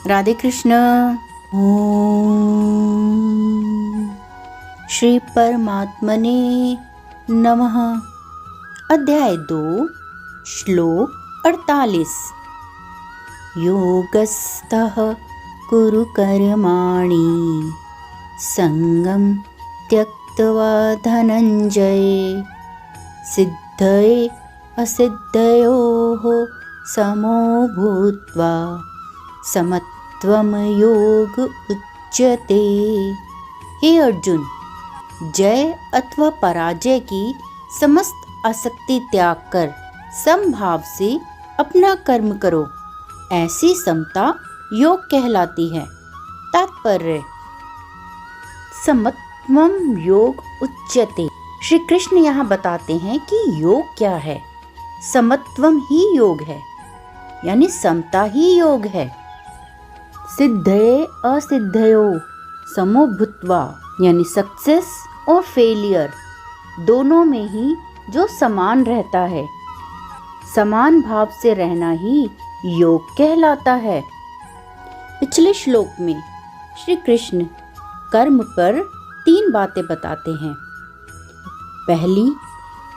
राधे कृष्ण। ओम श्री परमात्मने नमः। अध्याय 2 श्लोक 48। योगस्थः कुरु कर्माणि संगं त्यक्त्वा धनंजय सिद्धये असिद्धयोः समो भूत्वा समत्वम योग उच्यते। हे अर्जुन, जय अथवा पराजय की समस्त आसक्ति त्याग कर समभाव से अपना कर्म करो। ऐसी समता योग कहलाती है। तात्पर्य, समत्वम योग उच्यते। श्री कृष्ण यहाँ बताते हैं कि योग क्या है। समत्वम ही योग है, यानी समता ही योग है। सिद्धये असिद्धयो समो भूत्वा, यानी सक्सेस और फेलियर दोनों में ही जो समान रहता है, समान भाव से रहना ही योग कहलाता है। पिछले श्लोक में श्री कृष्ण कर्म पर 3 बातें बताते हैं। पहली,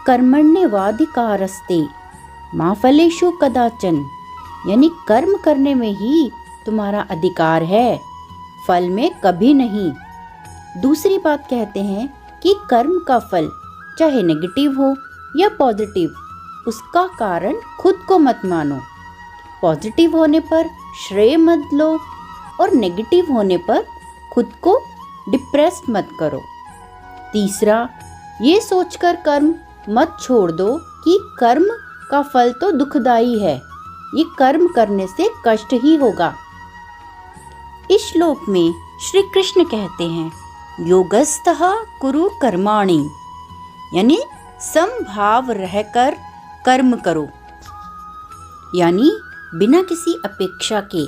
कर्मण्येवाधिकारस्ते मा फलेषु कदाचन, यानी कर्म करने में ही तुम्हारा अधिकार है, फल में कभी नहीं। दूसरी बात कहते हैं कि कर्म का फल चाहे नेगेटिव हो या पॉजिटिव, उसका कारण खुद को मत मानो। पॉजिटिव होने पर श्रेय मत लो और नेगेटिव होने पर खुद को डिप्रेस्ड मत करो। तीसरा, ये सोचकर कर्म मत छोड़ दो कि कर्म का फल तो दुखदाई है, ये कर्म करने से कष्ट ही होगा। इस श्लोक में श्री कृष्ण कहते हैं योगस्थः कुरु कर्माणि, यानी समभाव रहकर कर्म करो, यानी बिना किसी अपेक्षा के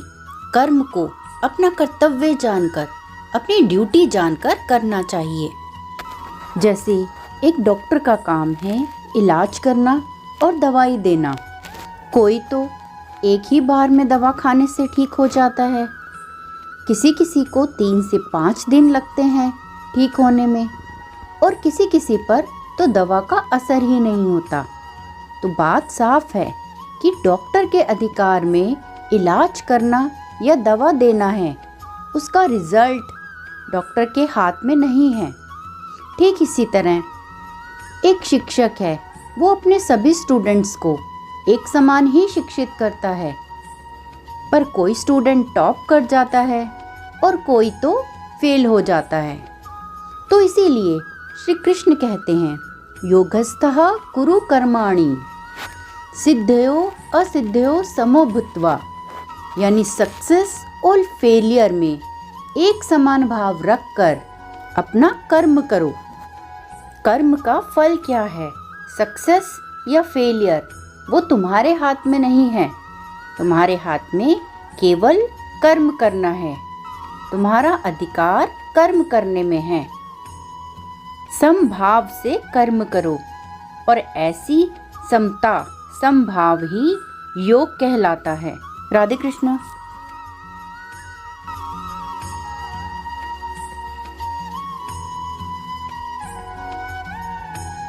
कर्म को अपना कर्तव्य जानकर, अपनी ड्यूटी जानकर करना चाहिए। जैसे एक डॉक्टर का काम है इलाज करना और दवाई देना। कोई तो एक ही बार में दवा खाने से ठीक हो जाता है, किसी किसी को 3 से 5 दिन लगते हैं ठीक होने में, और किसी किसी पर तो दवा का असर ही नहीं होता। तो बात साफ है कि डॉक्टर के अधिकार में इलाज करना या दवा देना है, उसका रिजल्ट डॉक्टर के हाथ में नहीं है। ठीक इसी तरह एक शिक्षक है, वो अपने सभी स्टूडेंट्स को एक समान ही शिक्षित करता है, पर कोई स्टूडेंट टॉप कर जाता है और कोई तो फेल हो जाता है। तो इसीलिए श्री कृष्ण कहते हैं योगस्थः कुरु कर्माणि सिद्धयो असिद्धयो समो भूत्वा, यानी सक्सेस और फेलियर में एक समान भाव रखकर अपना कर्म करो। कर्म का फल क्या है, सक्सेस या फेलियर, वो तुम्हारे हाथ में नहीं है। तुम्हारे हाथ में केवल कर्म करना है। तुम्हारा अधिकार कर्म करने में है। समभाव से कर्म करो, और ऐसी समता समभाव ही योग कहलाता है। राधे कृष्ण।